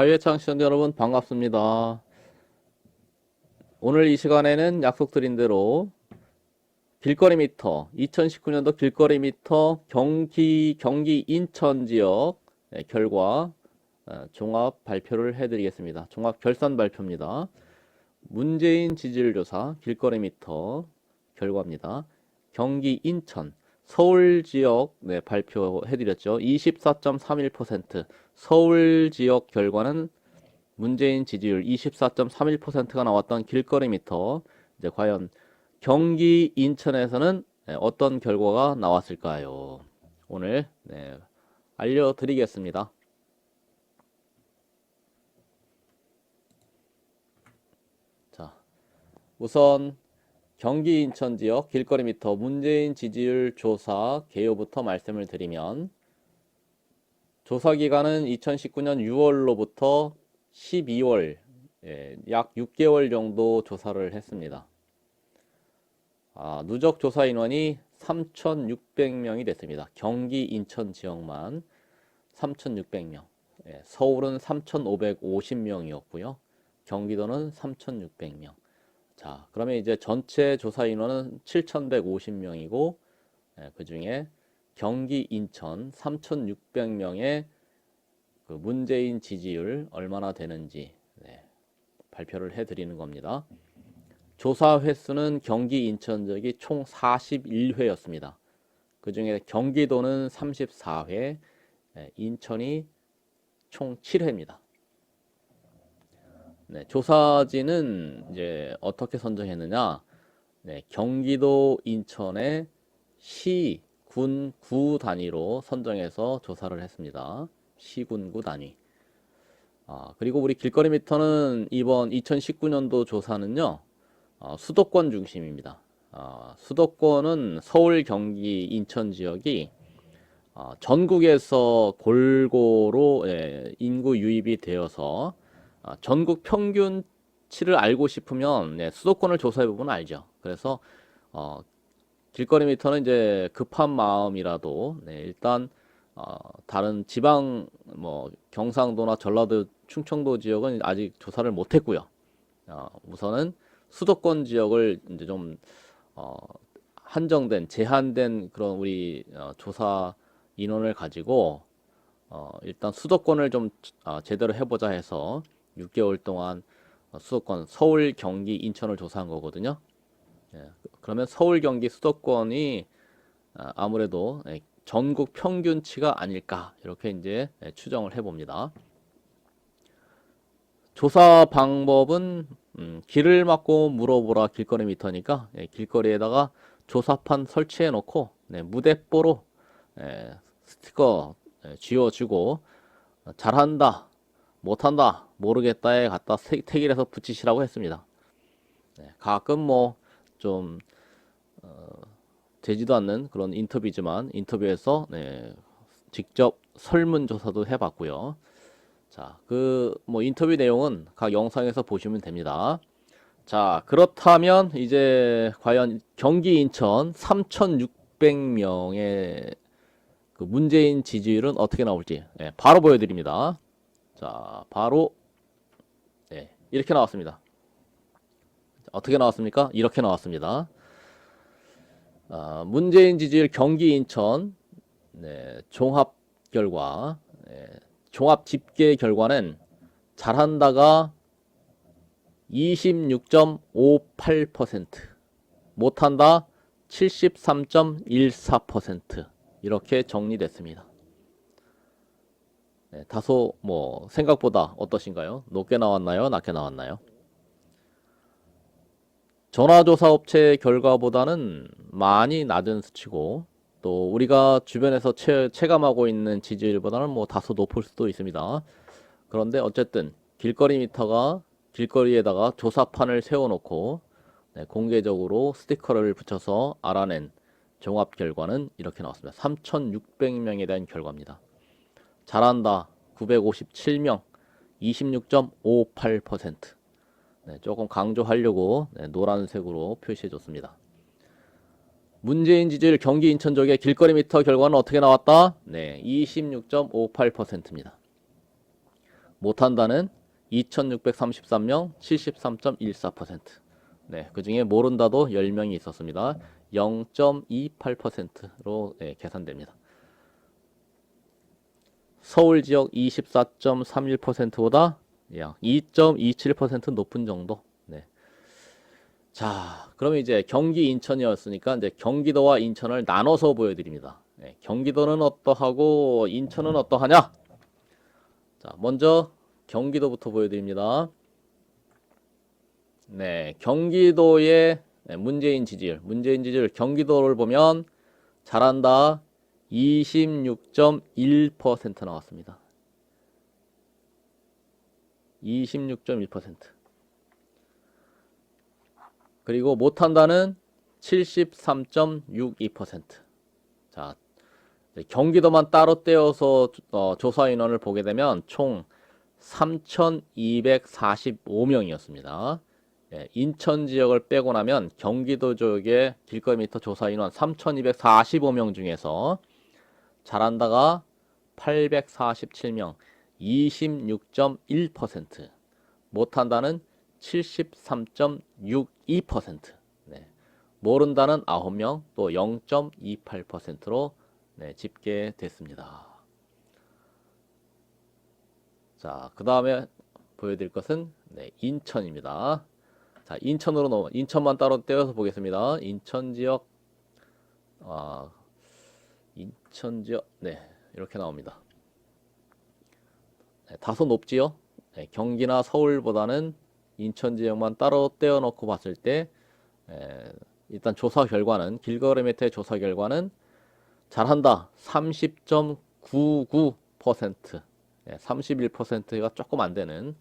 자유의 시청자 여러분 반갑습니다. 오늘 이 시간에는 약속드린 대로 길거리 미터 2019년도 길거리 미터 경기 인천 지역 결과 종합 발표를 해드리겠습니다. 종합 결산 발표입니다. 문재인 지지율 조사 길거리 미터 결과입니다. 경기 인천 서울 지역 발표해드렸죠. 24.31%. 서울 지역 결과는 문재인 지지율 24.31%가 나왔던 길거리 미터. 이제 과연 경기 인천에서는 어떤 결과가 나왔을까요? 오늘 알려드리겠습니다. 자, 우선 경기 인천 지역 길거리 미터 문재인 지지율 조사 개요부터 말씀을 드리면, 조사 기간은 2019년 6월로부터 12월, 약 6개월 정도 조사를 했습니다. 누적 조사 인원이 3,600명이 됐습니다. 경기 인천 지역만 3,600명. 서울은 3,550명이었고요. 경기도는 3,600명. 자, 그러면 이제 전체 조사 인원은 7,150명이고, 그 중에 경기 인천 3,600명의 그 문재인 지지율 얼마나 되는지 발표를 해드리는 겁니다. 조사 횟수는 경기 인천 지역이 총 41회였습니다. 그 중에 경기도는 34회, 인천이 총 7회입니다. 조사지는 이제 어떻게 선정했느냐? 경기도 인천의 시, 군, 구 단위로 선정해서 조사를 했습니다. 시, 군, 구 단위. 그리고 우리 길거리 미터는 이번 2019년도 조사는요, 수도권 중심입니다. 수도권은 서울, 경기, 인천 지역이 전국에서 골고루 인구 유입이 되어서 전국 평균치를 알고 싶으면 수도권을 조사해보면 알죠. 그래서 길거리 미터는 이제 급한 마음이라도 일단 다른 지방 경상도나 전라도, 충청도 지역은 아직 조사를 못했고요. 우선은 수도권 지역을 이제 좀 한정된, 제한된 그런 우리 조사 인원을 가지고 일단 수도권을 좀 제대로 해보자 해서 6개월 동안 수도권 서울, 경기, 인천을 조사한 거거든요. 그러면 서울, 경기, 수도권이 아무래도 전국 평균치가 아닐까, 이렇게 이제 추정을 해봅니다. 조사 방법은 길을 막고 물어보라 길거리 미터니까 길거리에다가 조사판 설치해 놓고 무대뽀로 스티커 쥐어주고 잘한다, 못한다, 모르겠다에 갖다 택일해서 붙이시라고 했습니다. 가끔 좀 되지도 않는 그런 인터뷰지만 인터뷰에서 직접 설문조사도 해봤고요. 자, 인터뷰 내용은 각 영상에서 보시면 됩니다. 자, 그렇다면 이제 과연 경기 인천 3,600명의 그 문재인 지지율은 어떻게 나올지 바로 보여드립니다. 자, 바로 이렇게 나왔습니다. 어떻게 나왔습니까? 이렇게 나왔습니다. 문재인 지지율 경기 인천 종합 결과, 종합 집계 결과는 잘한다가 26.58%, 못한다 73.14%, 이렇게 정리됐습니다. 다소 생각보다 어떠신가요? 높게 나왔나요? 낮게 나왔나요? 전화조사 업체 결과보다는 많이 낮은 수치고, 또 우리가 주변에서 체감하고 있는 지지율보다는 다소 높을 수도 있습니다. 그런데 어쨌든 길거리 미터가 길거리에다가 조사판을 세워놓고 공개적으로 스티커를 붙여서 알아낸 종합 결과는 이렇게 나왔습니다. 3,600명에 대한 결과입니다. 잘한다 957명, 26.58%. 조금 강조하려고 노란색으로 표시해줬습니다. 문재인 지지율 경기 인천 지역의 길거리 미터 결과는 어떻게 나왔다? 26.58%입니다. 못한다는 2633명 73.14%. 네, 그 중에 모른다도 10명이 있었습니다. 0.28%로 네, 계산됩니다. 서울 지역 24.31%보다 2.27% 높은 정도. 네. 자, 그러면 이제 경기 인천이었으니까 이제 경기도와 인천을 나눠서 보여드립니다. 네, 경기도는 어떠하고 인천은 어떠하냐? 자, 먼저 경기도부터 보여드립니다. 네, 경기도의 문재인 지지율 경기도를 보면 잘한다 26.1% 나왔습니다. 26.1%. 그리고 못한다는 73.62%. 자, 경기도만 따로 떼어서 조사 인원을 보게 되면 총 3,245명이었습니다. 예, 인천 지역을 빼고 나면 경기도 지역의 길거리 미터 조사 인원 3,245명 중에서 잘한다가 847명, 26.1%, 못한다는 73.62%, 네. 모른다는 9명, 또 0.28%로 네, 집계됐습니다. 자, 그 다음에 보여드릴 것은 네, 인천입니다. 자, 인천만 따로 떼어서 보겠습니다. 인천 지역, 네, 이렇게 나옵니다. 네, 다소 높지요? 네, 경기나 서울보다는 인천 지역만 따로 떼어놓고 봤을 때, 일단 조사 결과는, 길거리 메타의 조사 결과는 잘한다 30.99%, 31%가 조금 안 되는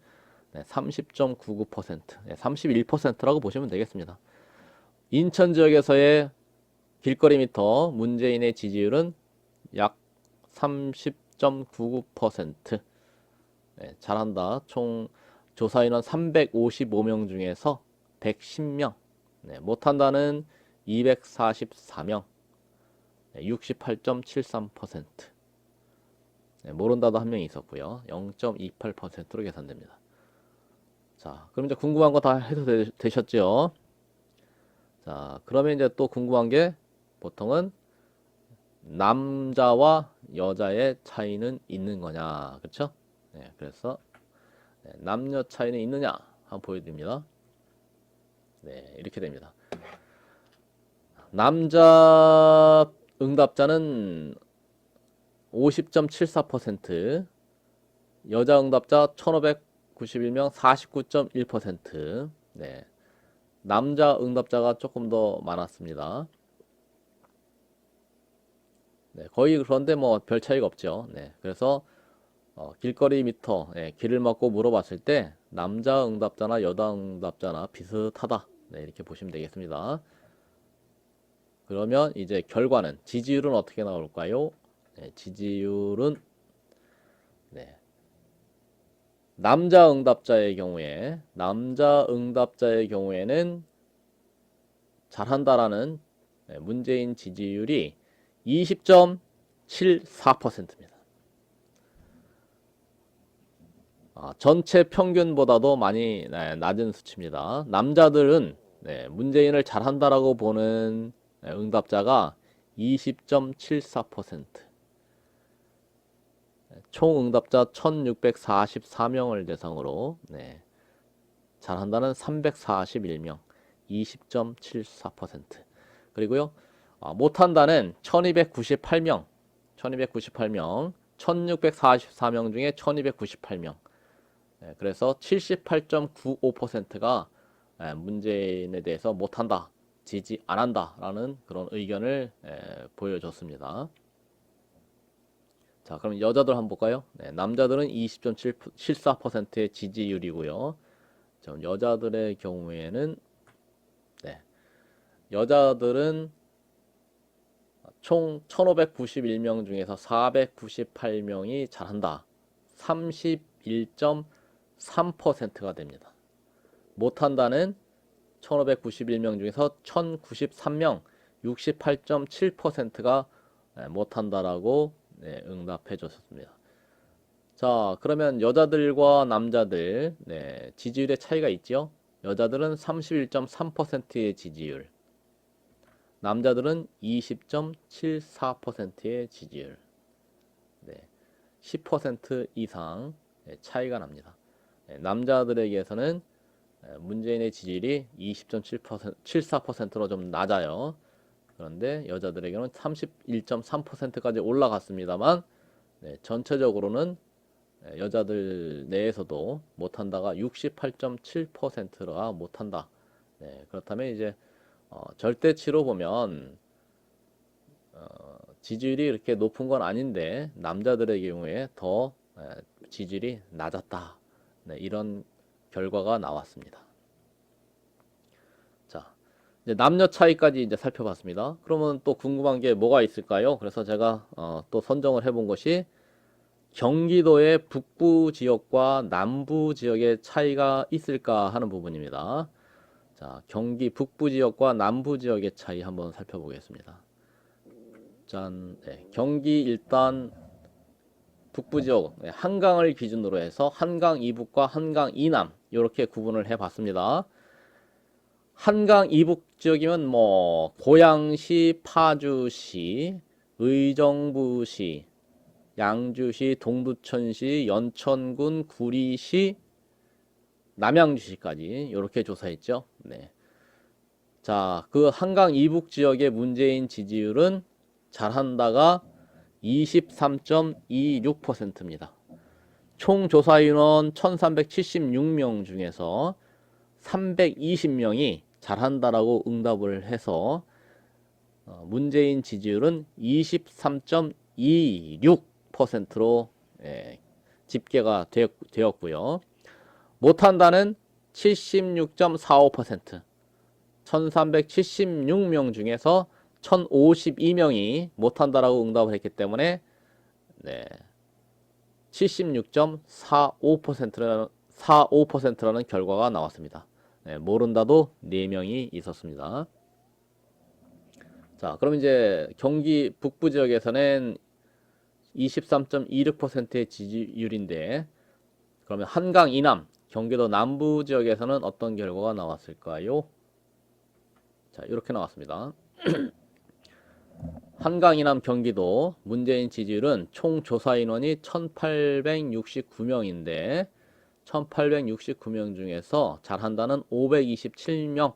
30.99%, 31%라고 보시면 되겠습니다. 인천 지역에서의 길거리 미터 문재인의 지지율은 약 30.99%. 잘한다. 총 조사 인원 355명 중에서 110명. 못한다는 244명. 68.73%. 모른다도 한 명이 있었고요. 0.28%로 계산됩니다. 자, 그럼 이제 궁금한 거 다 해도 되셨죠? 자, 그러면 이제 또 궁금한 게 보통은 남자와 여자의 차이는 있는 거냐, 그렇죠? 네, 그래서 남녀 차이는 있느냐 한번 보여드립니다. 네, 이렇게 됩니다. 남자 응답자는 50.74%, 여자 응답자 1591명 49.1%. 네. 남자 응답자가 조금 더 많았습니다. 네, 거의 그런데 뭐 별 차이가 없죠. 네, 그래서 길거리 미터, 길을 막고 물어봤을 때 남자 응답자나 여자 응답자나 비슷하다. 네, 이렇게 보시면 되겠습니다. 그러면 이제 결과는 지지율은 어떻게 나올까요? 네, 지지율은 네, 남자 응답자의 경우에는 잘한다라는 문재인 지지율이 20.74%입니다. 전체 평균보다도 많이 낮은 수치입니다. 남자들은 문재인을 잘한다라고 보는 응답자가 20.74%, 총 응답자 1644명을 대상으로 잘한다는 341명, 20.74%. 그리고요, 못한다는 1298명, 1644명 중에 1298명. 그래서 78.95%가 문재인에 대해서 못한다, 지지 안 한다라는 그런 의견을 보여줬습니다. 자, 그럼 여자들 한번 볼까요? 남자들은 20.74%의 지지율이고요. 여자들의 경우에는 여자들은 총 1591명 중에서 498명이 잘한다. 31.3%가 됩니다. 못한다는 1591명 중에서 1093명, 68.7%가 못한다라고 응답해 줬습니다. 자, 그러면 여자들과 남자들, 네, 지지율의 차이가 있죠? 여자들은 31.3%의 지지율, 남자들은 20.74%의 지지율, 네, 10% 이상 차이가 납니다. 네, 남자들에게서는 문재인의 지지율이 20.74%로 좀 낮아요. 그런데 여자들에게는 31.3%까지 올라갔습니다만, 네, 전체적으로는 여자들 내에서도 못한다가 68.7%가 못한다. 네, 그렇다면 이제 절대치로 보면 지지율이 이렇게 높은 건 아닌데 남자들의 경우에 더 지지율이 낮았다. 네, 이런 결과가 나왔습니다. 자, 이제 남녀 차이까지 이제 살펴봤습니다. 그러면 또 궁금한 게 뭐가 있을까요? 그래서 제가 또 선정을 해본 것이 경기도의 북부 지역과 남부 지역의 차이가 있을까 하는 부분입니다. 자, 경기 북부 지역과 남부 지역의 차이 한번 살펴보겠습니다. 짠, 네, 경기 일단 북부 지역 네, 한강을 기준으로 해서 한강 이북과 한강 이남 이렇게 구분을 해봤습니다. 한강 이북 지역이면 뭐 고양시, 파주시, 의정부시, 양주시, 동두천시, 연천군, 구리시, 남양주시까지 이렇게 조사했죠. 네. 자, 그 한강 이북 지역의 문재인 지지율은 잘한다가 23.26%입니다. 총 조사 인원 1376명 중에서 320명이 잘한다라고 응답을 해서 문재인 지지율은 23.26%로 집계가 되었고요. 못한다는 76.45%, 1376명 중에서 1052명이 못한다라고 응답을 했기 때문에 76.45%라는 결과가 나왔습니다. 모른다도 4명이 있었습니다. 자, 그럼 이제 경기 북부 지역에서는 23.26%의 지지율인데, 그러면 한강 이남, 경기도 남부 지역에서는 어떤 결과가 나왔을까요? 자, 이렇게 나왔습니다. 한강 이남 경기도 문재인 지지율은 총 조사 인원이 1869명인데 1869명 중에서 잘한다는 527명,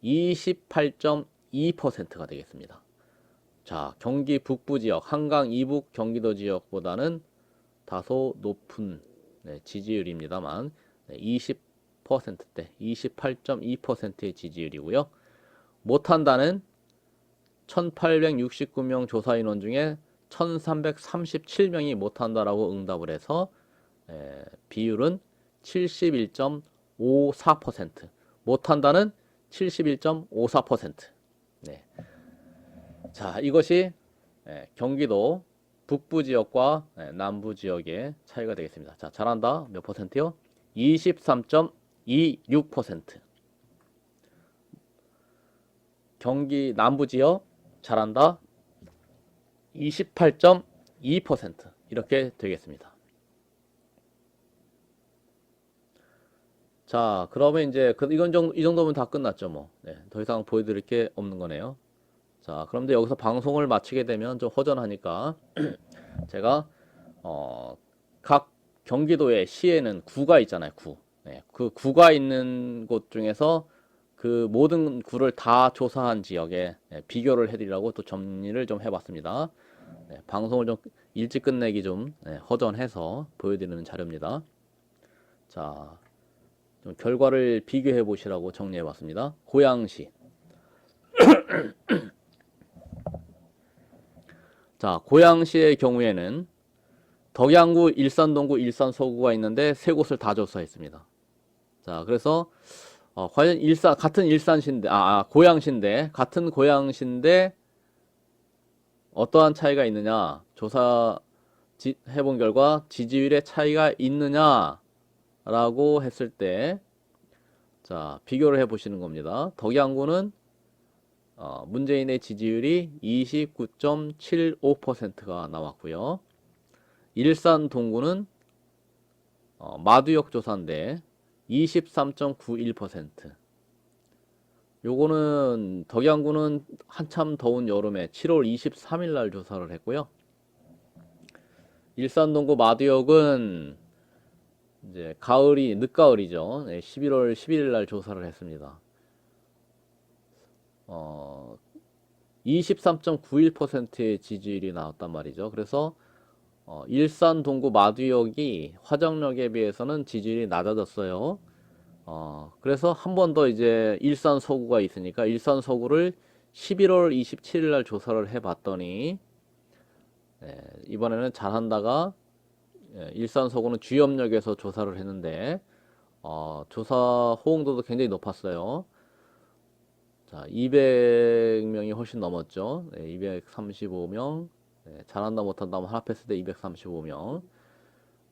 28.2%가 되겠습니다. 자, 경기 북부 지역, 한강 이북 경기도 지역보다는 다소 높은 지지율입니다만 20%대, 28.2%의 지지율이고요. 못한다는 1869명 조사 인원 중에 1337명이 못한다라고 응답을 해서 비율은 71.54%, 못한다는 71.54%. 네. 자, 이것이 경기도 북부 지역과 남부 지역의 차이가 되겠습니다. 자, 잘한다 몇 퍼센트요? 23.26%. 경기 남부 지역 잘한다 28.2% 이렇게 되겠습니다. 자, 그러면 이제 이 정도면 다 끝났죠, 뭐. 네, 더 이상 보여드릴 게 없는 거네요. 자, 그런데 여기서 방송을 마치게 되면 좀 허전하니까 제가 각 경기도의 시에는 구가 있잖아요, 구. 네, 그 구가 있는 곳 중에서 그 모든 구를 다 조사한 지역에 비교를 해드리라고 또 정리를 좀 해봤습니다. 네, 방송을 좀 일찍 끝내기 좀 허전해서 보여드리는 자료입니다. 자, 좀 결과를 비교해 보시라고 정리해 봤습니다. 고양시. 자, 고양시의 경우에는 덕양구, 일산동구, 일산서구가 있는데 세 곳을 다 조사했습니다. 자, 그래서 과연 같은 일산시인데, 고양시인데, 같은 고양시인데 어떠한 차이가 있느냐? 해본 결과 지지율의 차이가 있느냐라고 했을 때, 자, 비교를 해보시는 겁니다. 덕양구는 문재인의 지지율이 29.75%가 나왔고요. 일산 동구는 마두역 조사인데 23.91%. 요거는 덕양구는 한참 더운 여름에 7월 23일 날 조사를 했고요. 일산 동구 마두역은 이제 가을이 늦가을이죠. 네, 11월 11일 날 조사를 했습니다. 23.91%의 지지율이 나왔단 말이죠. 그래서 일산 동구 마두역이 화정역에 비해서는 지지율이 낮아졌어요. 그래서 한 번 더 이제 일산 서구가 있으니까 일산 서구를 11월 27일 날 조사를 해봤더니 이번에는 잘한다가 일산 서구는 주염역에서 조사를 했는데 조사 호응도도 굉장히 높았어요. 자, 200명이 훨씬 넘었죠. 235명. 잘한다 못한다 하면 합했을 때 235명.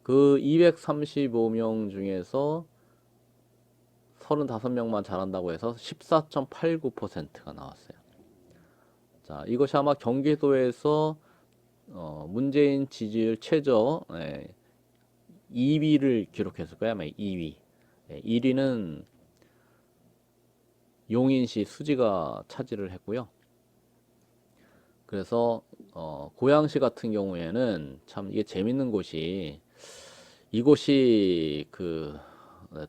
그 235명 중에서 35명만 잘한다고 해서 14.89%가 나왔어요. 자, 이것이 아마 경기도에서 문재인 지지율 최저 2위를 기록했을 거야. 아마 2위. 1위는 용인시 수지가 차지를 했고요. 그래서 고양시 같은 경우에는 참 이게 재밌는 곳이 이곳이 그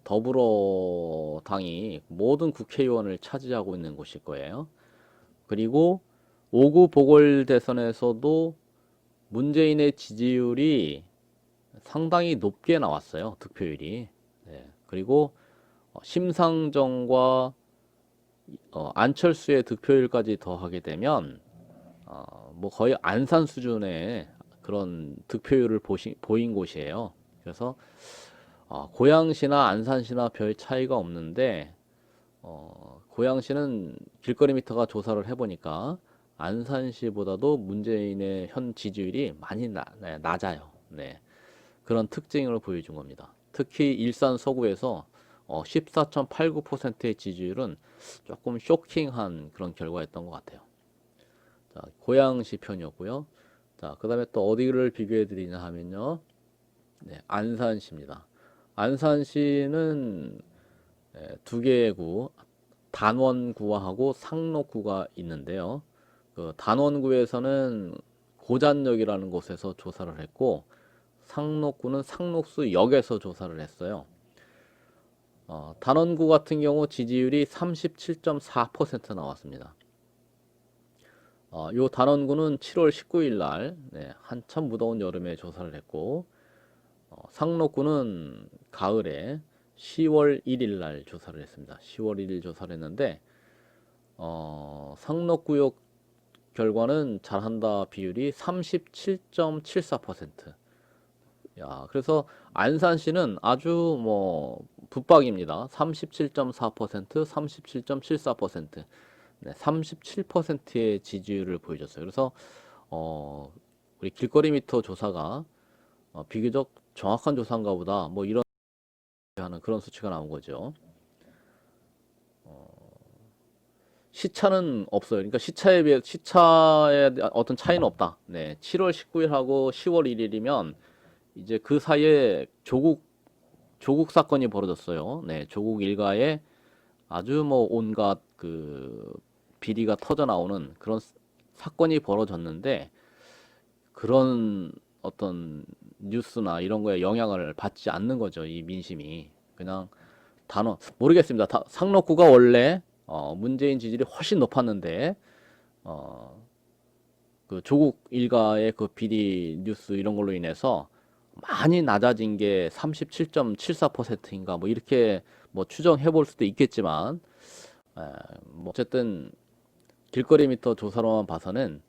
더불어당이 모든 국회의원을 차지하고 있는 곳일 거예요. 그리고 5구 보궐대선에서도 문재인의 지지율이 상당히 높게 나왔어요. 득표율이. 그리고 심상정과 안철수의 득표율까지 더하게 되면 뭐 거의 안산 수준의 그런 득표율을 보인 곳이에요. 그래서 고양시나 안산시나 별 차이가 없는데 고양시는 길거리 미터가 조사를 해보니까 안산시보다도 문재인의 현 지지율이 많이 낮아요. 네. 그런 특징을 보여준 겁니다. 특히 일산 서구에서 14.89%의 지지율은 조금 쇼킹한 그런 결과였던 것 같아요. 자, 고양시 편이었고요. 자, 그 다음에 또 어디를 비교해 드리냐 하면요. 네, 안산시입니다. 안산시는 두 개의 구, 단원구하고 상록구가 있는데요. 그 단원구에서는 고잔역이라는 곳에서 조사를 했고 상록구는 상록수역에서 조사를 했어요. 단원구 같은 경우 지지율이 37.4% 나왔습니다. 요 단원구는 7월 19일 날 한참 무더운 여름에 조사를 했고 상록구는 가을에 10월 1일 날 조사를 했습니다. 10월 1일 조사를 했는데 상록구역 결과는 잘한다 비율이 37.74%. 야, 그래서 안산시는 아주 뭐 붙박입니다. 37.4%, 37.74%. 네, 37%의 지지율을 보여줬어요. 그래서 우리 길거리 미터 조사가 비교적 정확한 조사인가 보다. 뭐 이런 하는 그런 수치가 나온 거죠. 시차는 없어요. 그러니까 시차에 비해 시차에 어떤 차이는 없다. 네, 7월 19일하고 10월 1일이면 이제 그 사이에 조국 사건이 벌어졌어요. 네, 조국 일가에 아주 뭐 온갖 그 비리가 터져 나오는 그런 사건이 벌어졌는데 그런 어떤 뉴스나 이런 거에 영향을 받지 않는 거죠. 이 민심이 그냥 모르겠습니다. 상록구가 원래 문재인 지지율이 훨씬 높았는데 그 조국 일가의 그 비리 뉴스 이런 걸로 인해서 많이 낮아진 게 37.74%인가 뭐 이렇게 뭐 추정해 볼 수도 있겠지만 뭐 어쨌든 길거리 미터 조사로만 봐서는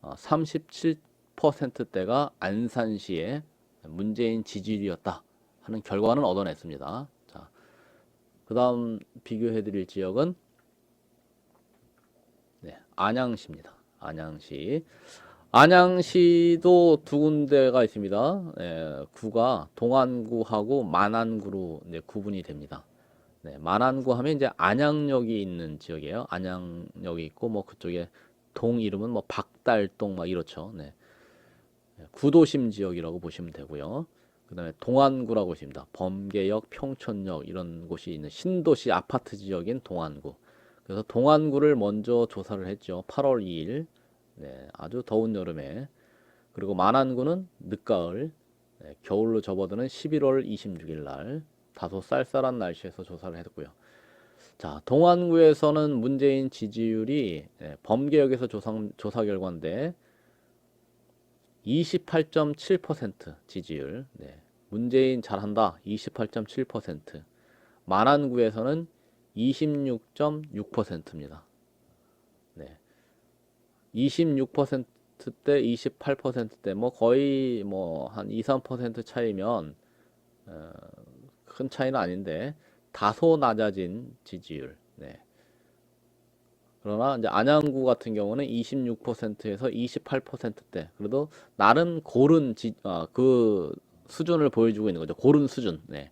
37%대가 안산시의 문재인 지지율이었다 하는 결과는 얻어냈습니다. 자, 그 다음 비교해 드릴 지역은 안양시입니다. 안양시. 안양시도 두 군데가 있습니다. 구가 동안구하고 만안구로 이제 구분이 됩니다. 만안구 하면 이제 안양역이 있는 지역이에요. 안양역이 있고 뭐 그쪽에 동 이름은 뭐 박달동 막 이렇죠. 구도심 지역이라고 보시면 되고요. 그 다음에 동안구라고 보십니다. 범계역, 평촌역 이런 곳이 있는 신도시 아파트 지역인 동안구. 그래서 동안구를 먼저 조사를 했죠. 8월 2일. 네, 아주 더운 여름에. 그리고 만안구는 늦가을, 네, 겨울로 접어드는 11월 26일 날 다소 쌀쌀한 날씨에서 조사를 했고요. 자, 동안구에서는 문재인 지지율이 범계역에서 조사 결과인데 28.7% 지지율. 네. 문재인 잘한다. 28.7%. 만안구에서는 26.6%입니다. 네. 26%대 28%대 뭐 거의 뭐 한 2, 3% 차이면 큰 차이는 아닌데 다소 낮아진 지지율. 네. 그러나 이제 안양구 같은 경우는 26%에서 28%대. 그래도 나름 고른 그 수준을 보여주고 있는 거죠. 고른 수준. 네.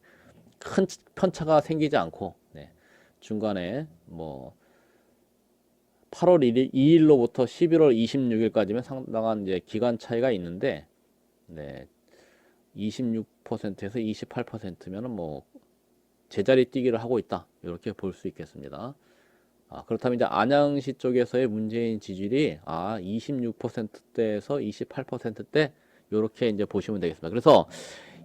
큰 편차가 생기지 않고, 네. 중간에 뭐 8월 2일로부터 11월 26일까지면 상당한 이제 기간 차이가 있는데, 네. 26%에서 28%면은 뭐 제자리 뛰기를 하고 있다. 이렇게 볼 수 있겠습니다. 그렇다면 이제 안양시 쪽에서의 문재인 지지율이 26%대에서 28%대 이렇게 이제 보시면 되겠습니다. 그래서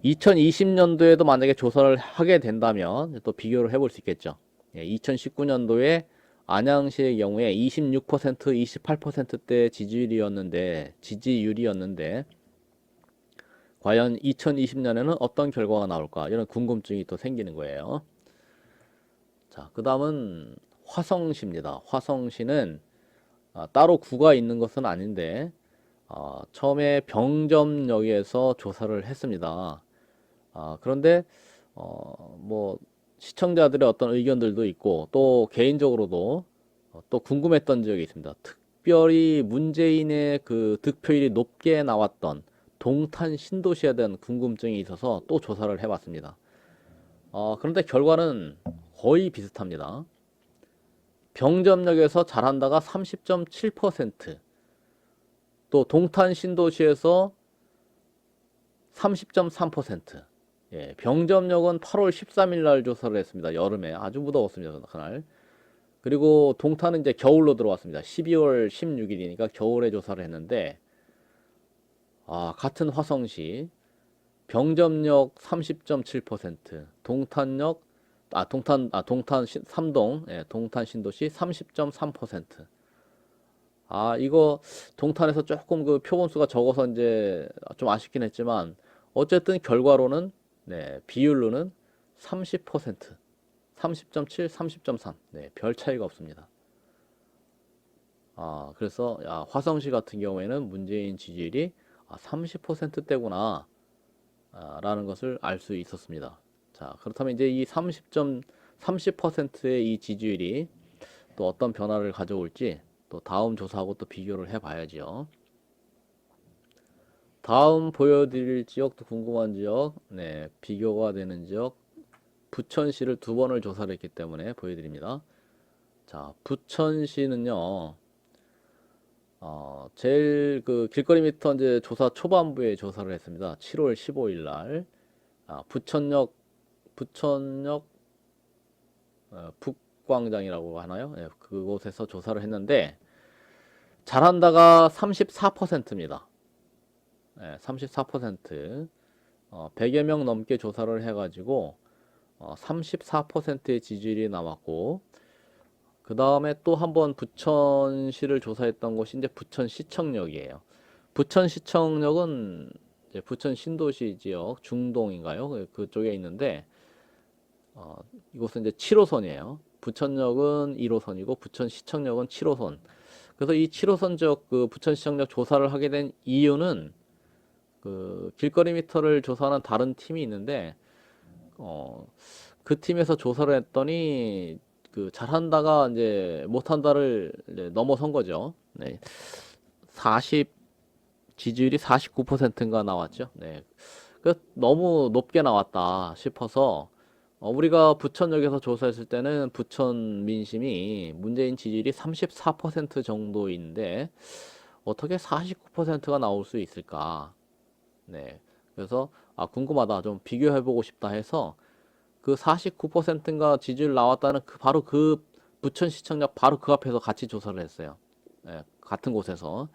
2020년도에도 만약에 조사를 하게 된다면 또 비교를 해볼 수 있겠죠. 2019년도에 안양시의 경우에 26%, 28%대 지지율이었는데 과연 2020년에는 어떤 결과가 나올까 이런 궁금증이 또 생기는 거예요. 자, 그 다음은 화성시입니다. 화성시는 따로 구가 있는 것은 아닌데 처음에 병점역에서 조사를 했습니다. 그런데 뭐 시청자들의 어떤 의견들도 있고 또 개인적으로도 또 궁금했던 지역이 있습니다. 특별히 문재인의 그 득표율이 높게 나왔던 동탄 신도시에 대한 궁금증이 있어서 또 조사를 해봤습니다. 그런데 결과는 거의 비슷합니다. 병점역에서 잘한다가 30.7%, 또 동탄 신도시에서 30.3%. 예, 병점역은 8월 13일 날 조사를 했습니다. 여름에 아주 무더웠습니다. 그날. 그리고 동탄은 이제 겨울로 들어왔습니다. 12월 16일이니까 겨울에 조사를 했는데 같은 화성시 병점역 30.7%, 동탄 삼동, 예, 동탄 신도시 30.3%. 이거 동탄에서 조금 그 표본수가 적어서 이제 좀 아쉽긴 했지만 어쨌든 결과로는 네, 비율로는 30%, 30.7, 30.3. 네, 별 차이가 없습니다. 그래서 화성시 같은 경우에는 문재인 지지율이 30%대구나 라는 것을 알 수 있었습니다. 자, 그렇다면 이제 이 30%의 이 지지율이 또 어떤 변화를 가져올지 또 다음 조사하고 또 비교를 해봐야지요. 다음 보여드릴 지역도 궁금한 지역, 네, 비교가 되는 지역, 부천시를 두 번을 조사를 했기 때문에 보여드립니다. 자, 부천시는요, 제일 그 길거리 미터 이제 조사 초반부에 조사를 했습니다. 7월 15일 날, 부천역 북광장이라고 하나요? 네, 그곳에서 조사를 했는데, 잘한다가 34%입니다. 네, 34%. 100여 명 넘게 조사를 해가지고 34%의 지지율이 나왔고 그 다음에 또 한번 부천시를 조사했던 곳이 이제 부천시청역이에요. 부천시청역은 이제 부천 신도시 지역 중동인가요? 그쪽에 있는데 이곳은 이제 7호선이에요. 부천역은 1호선이고 부천시청역은 7호선. 그래서 이 7호선 지역 그 부천시청역 조사를 하게 된 이유는 그 길거리 미터를 조사하는 다른 팀이 있는데 그 팀에서 조사를 했더니 그 잘한다가 이제 못한다를 이제 넘어선 거죠. 네. 40 지지율이 49%인가 나왔죠. 네. 그 너무 높게 나왔다 싶어서 우리가 부천역에서 조사했을 때는 부천 민심이 문재인 지지율이 34% 정도인데 어떻게 49%가 나올 수 있을까? 네. 그래서 궁금하다. 좀 비교해보고 싶다 해서 그 49%인가 지지율 나왔다는 바로 그 부천 시청역 바로 그 앞에서 같이 조사를 했어요. 네, 같은 곳에서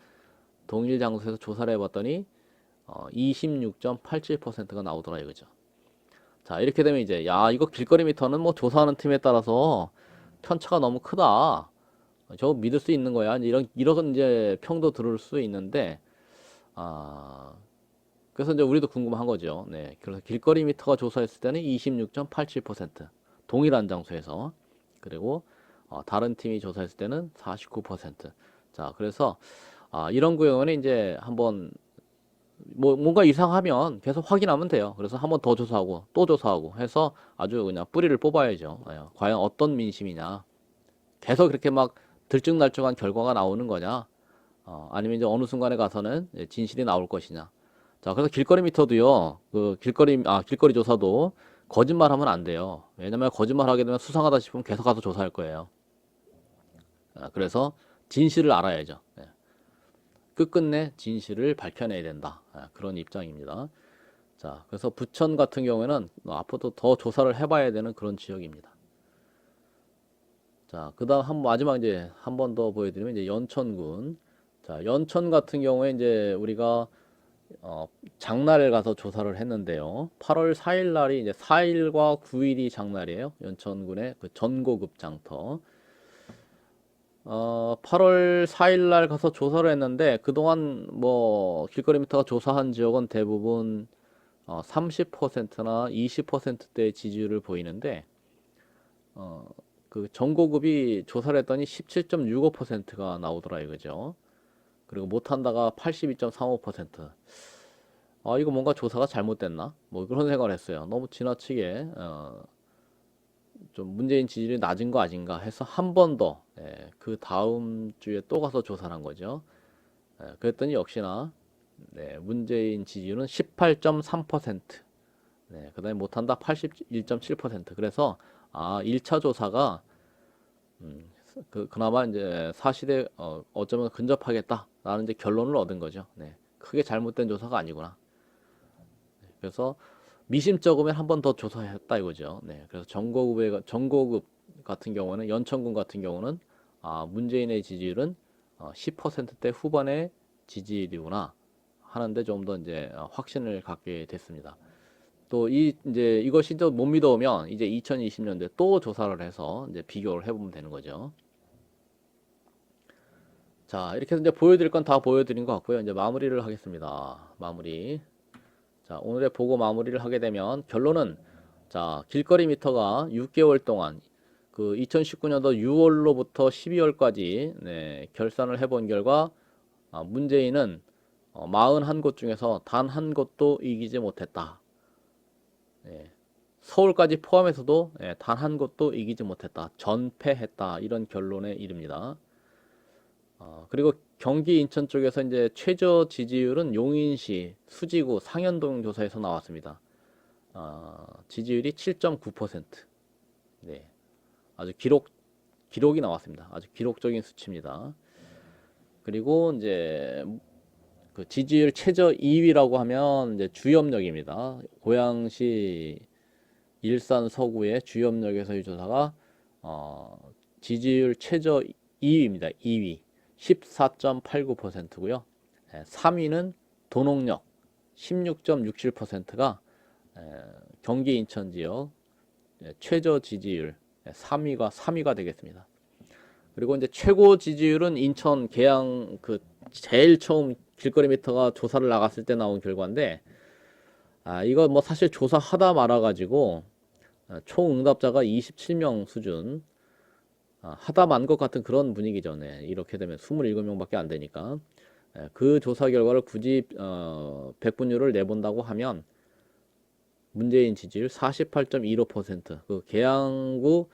동일 장소에서 조사를 해봤더니 26.87%가 나오더라 이거죠. 자, 이렇게 되면 이제 야, 이거 길거리 미터는 뭐 조사하는 팀에 따라서 편차가 너무 크다. 저거 믿을 수 있는 거야. 이런 이제 평도 들을 수 있는데 아, 그래서 이제 우리도 궁금한 거죠. 네. 그래서 길거리 미터가 조사했을 때는 26.87%. 동일한 장소에서. 그리고 다른 팀이 조사했을 때는 49%. 자, 그래서 이런 구역은 이제 한번 뭐 뭔가 이상하면 계속 확인하면 돼요. 그래서 한번 더 조사하고 또 조사하고 해서 아주 그냥 뿌리를 뽑아야죠. 과연 어떤 민심이냐. 계속 그렇게 막 들쭉날쭉한 결과가 나오는 거냐. 아니면 이제 어느 순간에 가서는 진실이 나올 것이냐. 자, 그래서 길거리 미터도요, 길거리 조사도 거짓말하면 안 돼요. 왜냐면 거짓말하게 되면 수상하다 싶으면 계속 가서 조사할 거예요. 그래서 진실을 알아야죠. 끝끝내 진실을 밝혀내야 된다. 그런 입장입니다. 자, 그래서 부천 같은 경우에는 앞으로도 더 조사를 해봐야 되는 그런 지역입니다. 자, 그다음 마지막 이제 한 번 더 보여드리면 이제 연천군. 자, 연천 같은 경우에 이제 우리가 장날에 가서 조사를 했는데요. 8월 4일 날이 이제 4일과 9일이 장날이에요. 연천군의 그 전고급 장터. 8월 4일 날 가서 조사를 했는데 그동안 뭐 길거리 미터가 조사한 지역은 대부분 30%나 20%대의 지지율을 보이는데 그 전고급이 조사를 했더니 17.65%가 나오더라 이거죠. 그리고 못한다가 82.35%. 이거 뭔가 조사가 잘못됐나? 뭐 그런 생각을 했어요. 너무 지나치게 좀 문재인 지지율이 낮은 거 아닌가 해서 한 번 더, 그 다음 주에 또 가서 조사를 한 거죠. 그랬더니 역시나 문재인 지지율은 18.3%. 그다음에 못한다 81.7%. 그래서 1차 조사가 그나마 이제 사실에 어쩌면 근접하겠다라는 이제 결론을 얻은 거죠. 크게 잘못된 조사가 아니구나. 그래서 미심쩍으면 한 번 더 조사했다 이거죠. 그래서 전고급 같은 경우는 연천군 같은 경우는 문재인의 지지율은 10%대 후반의 지지율이구나 하는데 좀 더 이제 확신을 갖게 됐습니다. 또 이제 이것이 또 못 믿어오면 이제 2020년도에 또 조사를 해서 이제 비교를 해보면 되는 거죠. 자, 이렇게 해서 이제 보여드릴 건 다 보여드린 것 같고요. 이제 마무리를 하겠습니다. 마무리. 자, 오늘의 보고 마무리를 하게 되면 결론은 자, 길거리 미터가 6개월 동안 그 2019년도 6월로부터 12월까지 결산을 해본 결과 문재인은 41곳 중에서 단 한 곳도 이기지 못했다. 서울까지 포함해서도 단 한 곳도 이기지 못했다. 전패했다. 이런 결론에 이릅니다. 그리고 경기 인천 쪽에서 이제 최저 지지율은 용인시, 수지구, 상현동 조사에서 나왔습니다. 지지율이 7.9%. 네. 아주 기록이 나왔습니다. 아주 기록적인 수치입니다. 그리고 이제 그 지지율 최저 2위라고 하면 이제 주염역입니다. 고양시 일산 서구의 주염역에서 이 조사가 지지율 최저 2위입니다. 2위 14.89%고요. 3위는 도농역 16.67%가 경기 인천 지역 최저 지지율 3위가 되겠습니다. 그리고 이제 최고 지지율은 인천 계양 그 제일 처음 길거리 미터가 조사를 나갔을 때 나온 결과인데 이거 뭐 사실 조사하다 말아가지고 총 응답자가 27명 수준 하다 만 것 같은 그런 분위기죠. 이렇게 되면 27명밖에 안 되니까 그 조사 결과를 굳이 백분율을 내본다고 하면 문재인 지지율 48.15%. 그 계양구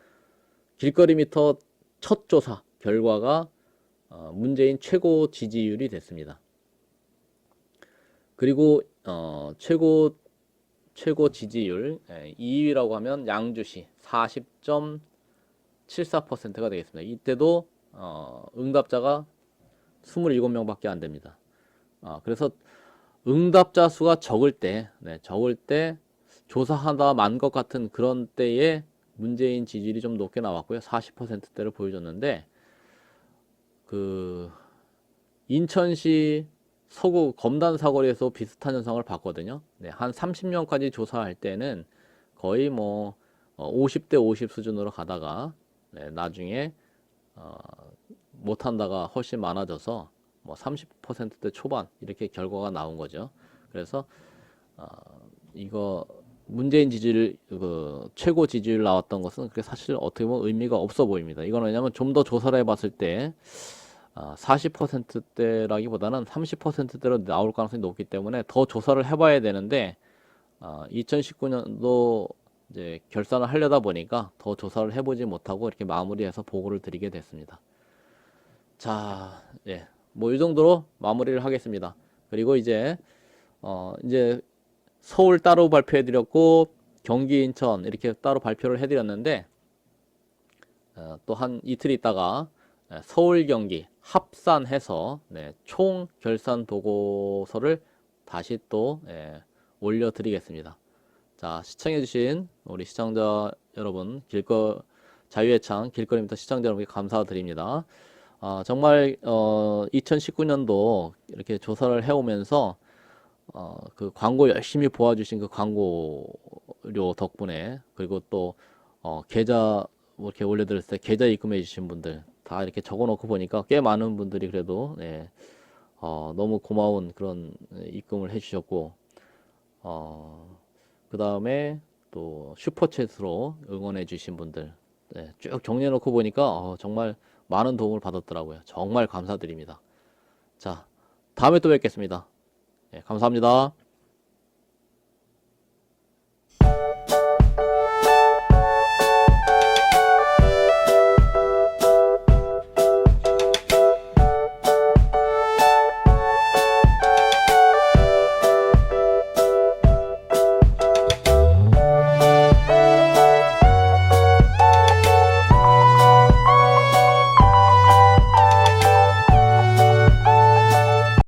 길거리 미터 첫 조사 결과가 문재인 최고 지지율이 됐습니다. 그리고 최고 지지율 2위라고 하면 양주시 40.74%가 되겠습니다. 이때도 응답자가 27명밖에 안 됩니다. 그래서 응답자 수가 적을 때, 적을 때 조사하다 만 것 같은 그런 때에 문재인 지지율이 좀 높게 나왔고요. 40%대를 보여줬는데, 그 인천시 서구 검단 사거리에서 비슷한 현상을 봤거든요. 한 30년까지 조사할 때는 거의 뭐 50대 50 수준으로 가다가 나중에 못한다가 훨씬 많아져서 뭐 30%대 초반 이렇게 결과가 나온 거죠. 그래서 이거 문재인 지지율 그 최고 지지율 나왔던 것은 그게 사실 어떻게 보면 의미가 없어 보입니다. 이건 왜냐하면 좀 더 조사를 해봤을 때 40%대라기보다는 30%대로 나올 가능성이 높기 때문에 더 조사를 해봐야 되는데 2019년도 이제 결산을 하려다 보니까 더 조사를 해보지 못하고 이렇게 마무리해서 보고를 드리게 됐습니다. 자, 예, 뭐 이 정도로 마무리를 하겠습니다. 그리고 이제 서울 따로 발표해드렸고 경기, 인천 이렇게 따로 발표를 해드렸는데 또 한 이틀 있다가 서울, 경기 합산해서 총 결산 보고서를 다시 또 올려드리겠습니다. 자, 시청해주신 우리 시청자 여러분, 자유의 창 길거리부터 시청자 여러분께 감사드립니다. 정말 2019년도 이렇게 조사를 해오면서 그 광고 열심히 보아주신 그 광고료 덕분에, 그리고 또 계좌 뭐 이렇게 올려드렸을 때 계좌 입금해 주신 분들 다 이렇게 적어놓고 보니까 꽤 많은 분들이 그래도 너무 고마운 그런 입금을 해주셨고, 그 다음에 또 슈퍼챗으로 응원해 주신 분들 쭉 정리해 놓고 보니까 정말 많은 도움을 받았더라고요. 정말 감사드립니다. 자, 다음에 또 뵙겠습니다. 감사합니다.